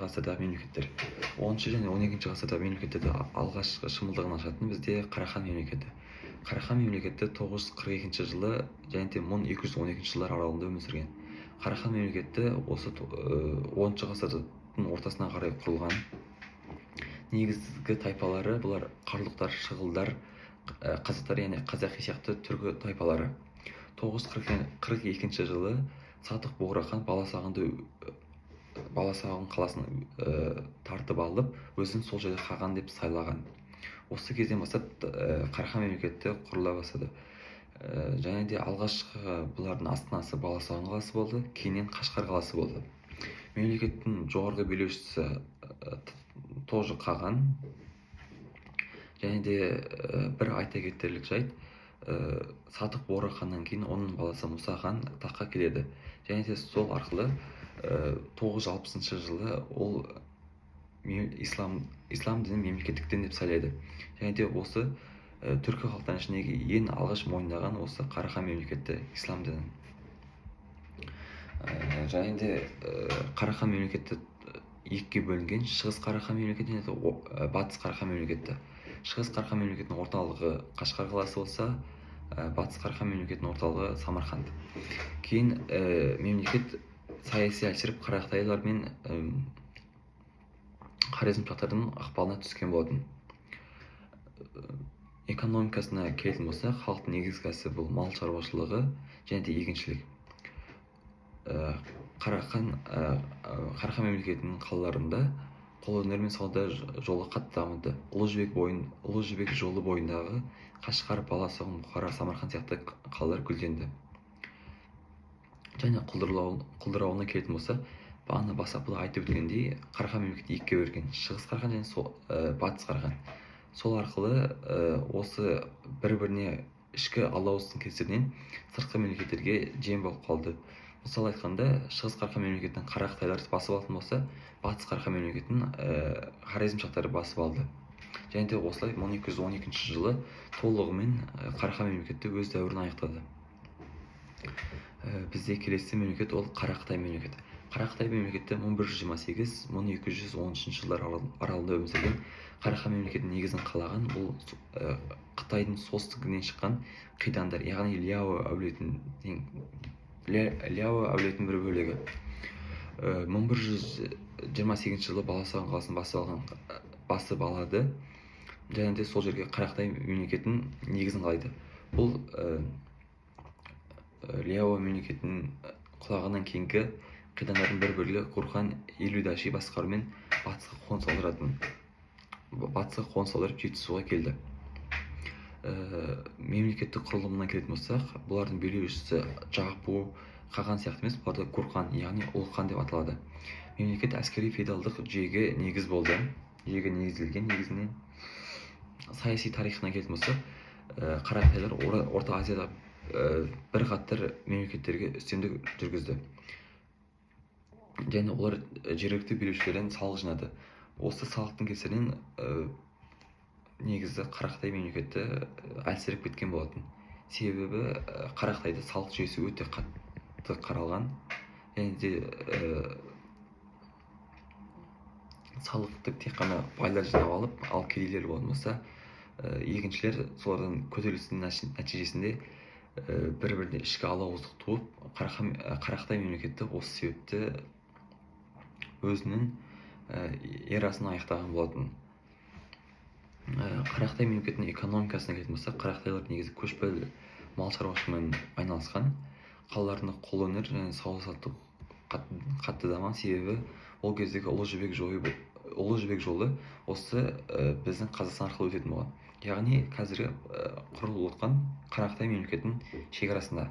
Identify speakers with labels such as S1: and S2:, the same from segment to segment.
S1: ғасырдағы мемлекеттер. 10 және 12 ғасырдағы мемлекеттерде алғашқы шымылдығын ашатын бізде Қарахан мемлекеті. Қарахан мемлекеті 942 жылы және де 1212 жылдар аралығында өмір сүрген. Қарахан мемлекеті осы 10 ғасырдың ортасына қарай құрылған. Негізгі тайпалары бұлар қарлұқтар, шығылдар, қазақтар, яғни қазақи сияқты түркі тайпалары. 942 жылы Сатық Боғрахан Баласағын қаласын тартып алып, өзін сол жерде қаған деп сайлаған. Осы кезден бастап Қарахан мемлекеті құрыла бастады. Және де алғашқы бұлардың астанасы Баласағын қаласы болды, кейіннен Қашқар қаласы болды. Мемлекеттің жоғарғы билеушісі Тожы Қаған. Және де бір айта кетерлік жайт, Сатық Боғраханнан кейін оның баласы Мұса хан таққа келеді. Және де сол арқылы 960 жылы ол ислам дінін мемлекеттік дін деп сайлайды. Және де осы түркі халықтарының ішіндегі ең алғаш мойындаған осы Қарахан мемлекеті ислам дінін. Және де Қарахан мемлекеті екіге бөлінген: Шығыс Қарахан мемлекеті және Батыс Қарахан мемлекеті. Шығыс Қарахан мемлекетінің орталығы Қашқар қаласы болса, Батыс Қарахан мемлекетінің орталығы Самарқанд. Кейін мемлекет саяси әлсіреп қарақытайлар мен хорезмшақтардың ықпалына түскен болатын. Экономикасына келетін болса, халықтың негізгі кәсібі бұл мал шаруашылығы және де егіншілік. Қарахан мемлекетінің қалаларында қолөнер мен сауда жолы қатты дамыды. Ұлы Жібек жолы бойындағы Қашқар, Баласағын, Бұхара, Самарқан сияқты қалалар гүлденді. Және құлдырауына келетін болса, бағана бастапқыда айтып өткендей, Қарахан мемлекеті екіге бөлінген: Шығыс Қарахан және Батыс Қарахан. Сол арқылы осы бір-біріне ішкі алауыздың кесірінен сыртқы мемлекеттерге жем болып қалды. Мысалы айтқанда, Шығыс Қарахан мемлекетінің қарақытайлар басып алатын болса, Батыс Қарахан мемлекетінің хорезмшақтары басып алды. Және де осылай 1212 жылы толығымен Қарахан мемлекеті өз дәуірін аяқтады. Бізде келесі мемлекет ол Қарақытай мемлекеті. Қарақытай мемлекеті 1128-1213 жылдар аралығында өмір сүрген. Қарахан мемлекетінің негізін қалаған бұл Қытайдың солтүстігінен шыққан қидандар, яғни Ляо әулетінің бір бөлігі. 1128 жылы Баласағын қаласын басып алады. Және де сол жерге Қарақытай мемлекетінің негізін қалайды. Бұл Ляо мемлекетінің құлағынан кейінгі қидандардың бір бөлігі Гурхан Илюдаши басқаруымен батысқа қоныс аударып Жетісуға келді. Мемлекеттік құрылымына келетін болсақ, бұлардың билеушісі Жағпу, Қаған сияқты емес, бұларда Гурхан, яғни ұлы хан деп аталады. Мемлекет әскери феодалдық жүйеге негіз болды. Жүйеге негізделген. Негізінен саяси тарихына келетін болсақ, қарақытайлар Орта Азияда бірқатар мемлекеттерге үстемдік жүргізді. Және олар жергілікті билеушілерден салық жинады. Осы салықтың кесірінен негізі Қарақытай мемлекеті әлсіреп кеткен болатын. Себебі Қарақытайда салық жүйесі өте қатты қаралған. Және де салықты тек қана байлар жинап алып, ал кедейлер болмаса, егіншілер солардың көтерілісінің нәтижесінде бір-біріне ішкі алауыздық туып, Қарақытай мемлекеті осы себепті өзінің эрасын аяқтаған болатын. Қарақытай мемлекетінің экономикасына келетін болсақ, қарақытайлар негізі көшпелі мал шаруашылығымен айналысқан. Қалаларында қолөнер және сауда-саттық қатты дамыған. Себебі ол кездегі Ұлы Жібек жолы осы біздің Қазақстан арқылы өтетін болған. Яғни қазіргі құрылып отқан Қарақытай мемлекетінің шекарасында.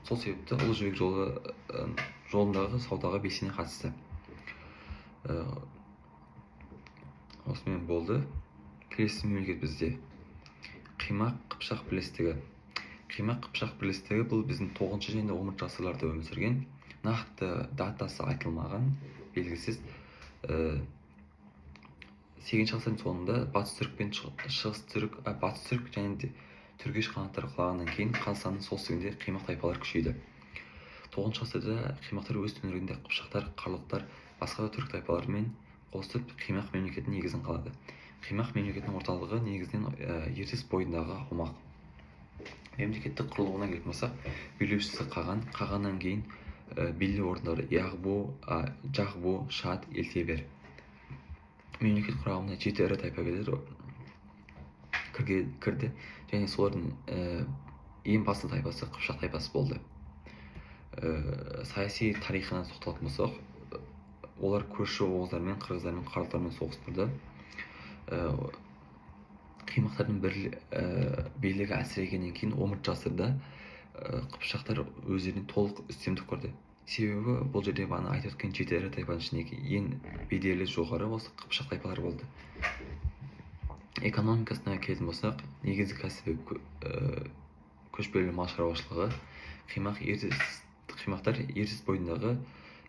S1: Сол себепті Ұлы Жібек жолындағы саудаға белсене қатысты. Осымен болды. Келесі мемлекет бізде Қимақ Қыпшақ бірлестігі. Қимақ Қыпшақ бірлестігі бұл біздің 9 және 10 ғасырларда өмір сүрген. Нақты датасы айтылмаған, белгісіз. 8 ғасырдың соңында батыс түрік пен батыс түрік және де түргеш қанаттары құлағаннан кейін Қазақстанның солтүстігінде Қимақ тайпалар күшейді. 9 ғасырда Қимақтар өз төңірегінде Қыпшақтар, Қарлұқтар, басқа да түрік тайпаларымен қосып Қимақ мемлекетінің негізін қалады. Қимақ мемлекетінің орталығы негізінен Ертіс бойындағы аумақ. Мемлекеттік құрылуына келетін болсақ, билеушісі Қаған, Қағаннан кейін билеу орындары Яғбу, Жағбу, Шат, Елтебер. Мемлекет құрамына 7 ірі тайпагерлер кірді, және солардың ең басты тайпасы Қыпшақ тайпасы болды. Саяси тарихына тоқталатын болсақ, олар көрші оғыздармен, қырғыздармен, қаратармен соғысып тұрды. Қимақтардың билігі әлсірегеннен кейін 10 ғасырда Қыпшақтар өздеріне толық үстемдік құрды. Себебі бұл жерде бағана айтып өткен 7 ірі тайпаның ішіндегі ең беделі жоғары осы Қыпшақ тайпалары болды. Экономикасына келетін болсақ, негізгі кәсібі көшпелі мал шаруашылығы. Қимақтар Ертіс бойындағы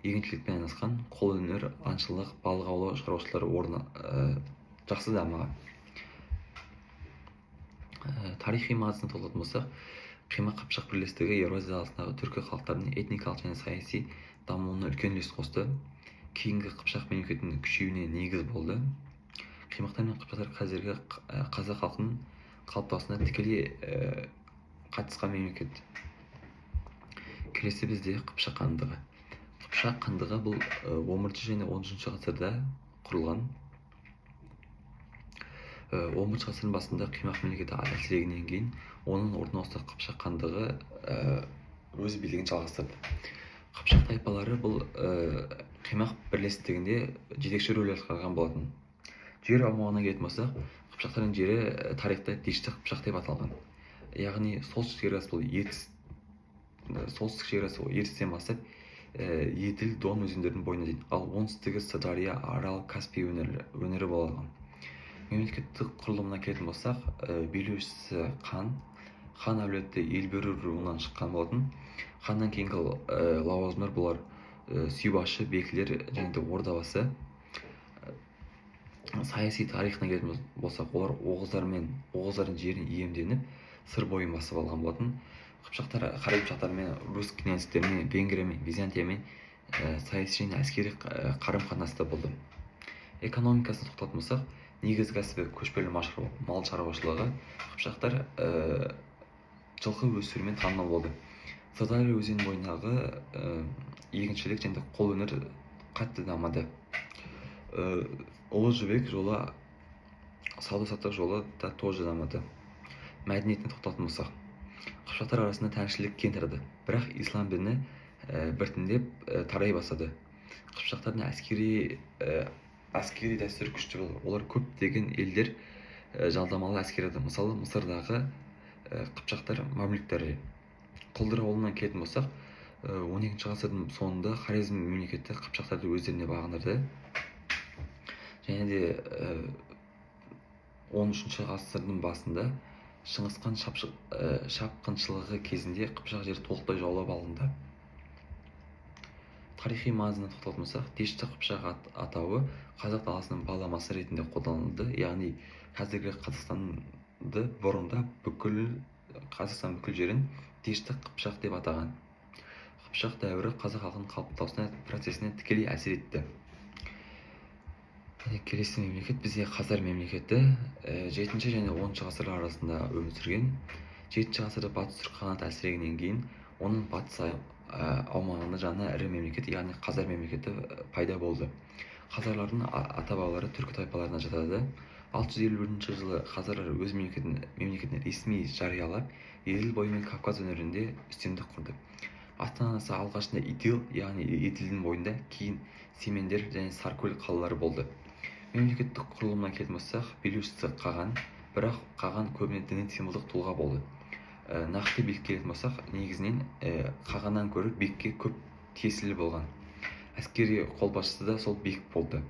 S1: егіншілікпен айналысқан, қолөнер, аңшылық, балық аулау шаруашылықтары орны жақсы дамыған. Тарихи маңызына тоқталатын болсақ, Қимақ Қыпшақ бірлестігі Еуразия даласындағы түркі халықтарының этникалық және саяси дамуына үлкен үлес қосты. Кейінгі Қыпшақ мемлекетінің күшеюіне негіз болды. Қимақтар мен Қыпшақтар қазіргі қазақ халқының қалыптасуына тікелей қатысқан мемлекет. Келесі бізде Қыпшақ хандығы. Қыпшақ хандығы бұл 10 және 13 ғасырда құрылған. 10 ғасырдың басында Қимақ мемлекеті әлсірегеннен кейін оның орнына осы Қыпшақ хандығы өз билігін жалғастырды. Қыпшақ тайпалары бұл Қимақ бірлестігінде жетекші рөл атқарған болатын. Жер аумағына келетін болсақ, Қыпшақтардың жері тарихта Дешті Қыпшақ деп аталған. Яғни солтүстік шекарасы бұл Ертістен бастап Еділ, Дон өзендерінің бойына дейін, ал оңтүстігі Сырдария, Арал, Каспий өңірі болған. Мемлекеттік құрылымына келетін болсақ, билеушісі хан әулеті Елбөрі руынан шыққан болатын. Ханнан кейінгі лауазымдар бұлар сүйбашы, бекілер және де ордабасы. Саяси тарихына келетін болсақ, олар оғыздардың жерін иемденіп, сыр бойын басып алған болатын. Қыпшақтар Қарай Қыпшақтармен, Рус князьдіктерімен, Венгриямен, Византиямен саяси және әскери қарым-қатынаста болды. Экономикасына тоқталатын болсақ, негізгі кәсібі көшпелі мал шаруашылығы. Қыпшақтар жылқы өсірумен танымал болды. Сырдария өзені бойындағы егіншілік және қолөнер қатты дамыды. Ұлы жібек жолы, сауда-саттық жолы да тоже дамыды. Мәдениетіне тоқталатын болсақ, Қыпшақтар арасында тәңіршілік кең тарады, бірақ ислам діні біртіндеп тарай бастады. Қыпшақтардың әскери дәстүр күшті болды. Олар көптеген елдер жалдамалы әскерді. Мысалы, Мысырдағы Қыпшақтар мамлюктері. Құлдыр ауылынан келетін болсақ, 12 ғасырдың соңында Хорезм мемлекеті Қыпшақтарды өздеріне бағындырды. Және де 13 ғасырдың басында Шыңғысхан шапқыншылығы кезінде Қыпшақ жері толықтай жаулап алынды. Тарихи маңызына тоқталатын болсақ, Дешті Қыпшақ атауы қазақ даласының баламасы ретінде қолданылды. Яғни қазіргі Қазақстанды бұрында Қазақстан бүкіл жерін Дешті Қыпшақ деп атаған. Қыпшақ дәуірі қазақ халқының қалыптасуына процесіне тікелей әсер етті. Келесі мемлекет бізде Хазар мемлекеті 7 және 10 ғасырлар арасында өмір сүрген. 7 ғасырда батыс түркі қағанаты әлсірегеннен кейін оның батыс аумағында жаңа ірі мемлекет, яғни Хазар мемлекеті пайда болды. Хазарлардың ата-бабалары түркі тайпаларына жатады. 651 жылы Хазарлар өз мемлекетін ресми жариялап, Еділ бойы мен Кавказ өңірінде үстемдік құрды. Астанасы алғашында Идил, яғни Еділдің бойында, кейін Семендер және Саркөл қалалары болды. Мемлекеттік құрылымына келетін болсақ, билеушісі Қаған, бірақ Қаған көбіне діни символдық тұлға болды. Нақты билікке келетін болсақ, негізінен Қағаннан көрі бекке көп тиесілі болған. Әскери қолбасшысы да сол бек болды.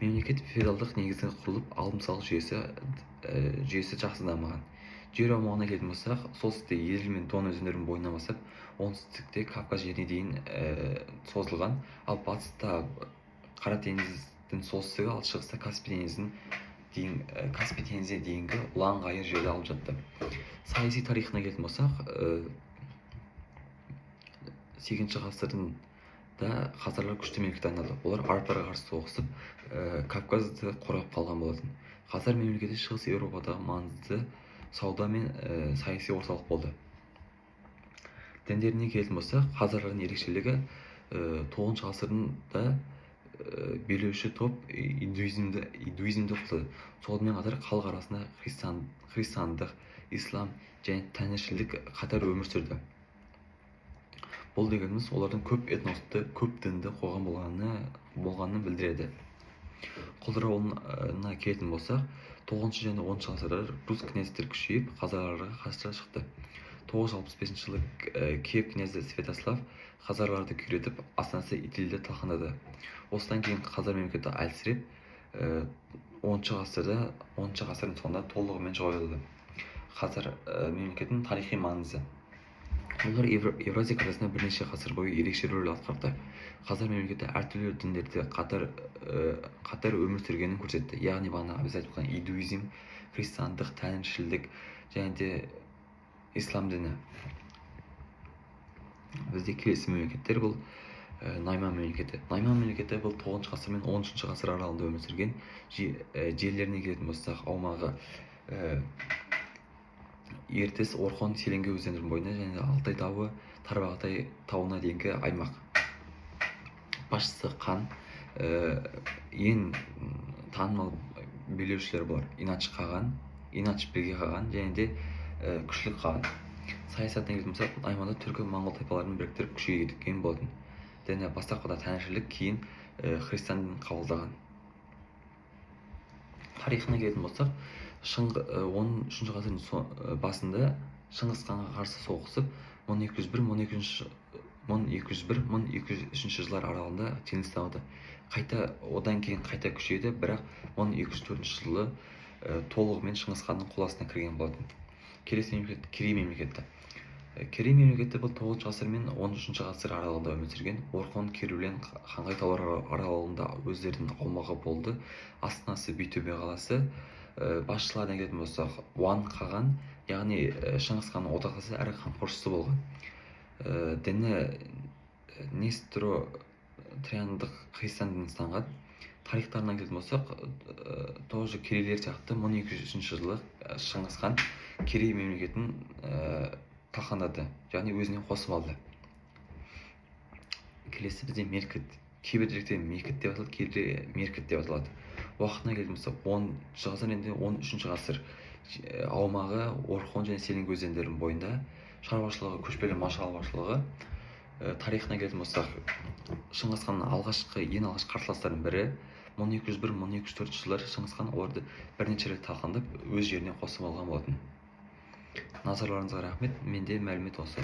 S1: Мемлекет феодалдық негізде құрылып, алым-салық жүйесі жақсы дамыған. Жер аумағына келетін болсақ, солтүстікте Еділ мен Дон өзендерінің бойынан бастап, оңтүстікте Кавказ жеріне дейін созылған, ал батыста Қара теңіздің солтүстігі, ал шығыста Каспий теңізіне дейінгі ұлан ғайыр жерді алып жатты. Саяси тарихына келетін болсақ, 8 ғасырдың да хазарлар күшті мемлекет айналды. Олар арабтарға қарсы соғысып, Кавказды қорғап қалған болатын. Хазар мемлекеті Шығыс Еуропадағы маңызды сауда мен саяси орталық болды. Діндеріне келетін болсақ, хазарлардың ерекшелігі 9 ғасырда билеуші топ индуизмді қолдады. Сонымен қатар халық арасында христиандық, ислам және тәңіршілдік қатар өмір сүрді. Бұл дегеніміз олардың көп этносты, көп дінді қоғам болғанын білдіреді. Құлдырауына келетін болсақ, 9 және 10 ғасырлар рус князьдер күшейіп, хазарларға қарсы шықты. 965 жылы Киев князі Святослав хазарларды күйретіп, астанасы Идилді талқандады. Осыдан кейін хазар мемлекеті әлсіреп, 10 ғасырдың соңында толығымен жойылды. Хазар мемлекетінің тарихи маңызы. Олар Евразия арасында бірнеше ғасыр бойы ерекше рөл атқарды. Хазар мемлекеті әртүрлі діндерде қатар өмір сүргенін көрсетті. Яғни бағана біз айтып отқан индуизм, христиандық, тәңіршілдік және де ислам діні. Бізде келесі мемлекеттер бұл Найман мемлекеті. Найман мемлекеті бұл 9 ғасыр мен 13 ғасыр аралығында өмір сүрген. Жерлеріне келетін болсақ, аумағы Ертіс, Орхон, Селенге өзендерінің бойында және Алтай тауы, Тарбағатай тауына дейінгі аймақ. Басшысы қан, ең танымал билеушілер бар. Инач Қаған, Инач Берге Қаған және де Күшлік Қаған. Саясатына келетін болсақ, Найманда түркі моңғол тайпаларын біріктіріп күшейе кеткен болатын. Дені бастапқыда тәңіршілдік, кейін христиан дінін қабылдаған. Тарихына келетін болсақ, 13 ғасырдың басында Шыңғыс ханға қарсы соғысып, 1201-1203 жылдар аралығында жеңіліс алды. Одан кейін қайта күшейді, бірақ 1204 жылы толығымен Шыңғыс ханның қол астына кірген болатын. Келесі мемлекет Керей мемлекеті. Керей мемлекеті бұл 9 ғасыр мен 13 ғасыр аралығында өмір сүрген. Орхон, Керулен, Хангай таулары аралығында өздерінің аумағы болды. Астанасы Байтөбе қаласы. Басшылардан келетін болсақ, Уан Қаған, яғни Шыңғыс ханның одақтасы әрі қамқоршысы болған. Діні Нестро-Триандық христиан дінін ұстанған. Тарихтарынан келетін болсақ, тоже керейлер сияқты 1203 жылы Шыңғыс хан Керей мемлекетін талқандады, яғни өзіне қосып алды. Келесі бізде Меркіт. Кейбір деректе Мекіт деп аталады, кейбір Меркіт деп аталады. Уақытына келетін болсақ, 10 ғасыр енді 13 ғасыр аумағы Орхон және Селенге өзендерінің бойында, шаруашылығы, көшпелі мал шаруашылығы. Тарихына келетін болсақ, Шыңғыс ханның ең алғашқы қарсыластарының бірі 1201-1204 жылдары Шыңғыс хан оларды бірнеше рет талқандап, өз жеріне қосып алған болатын. Назарларыңызға рахмет. Менде мәлімет осы.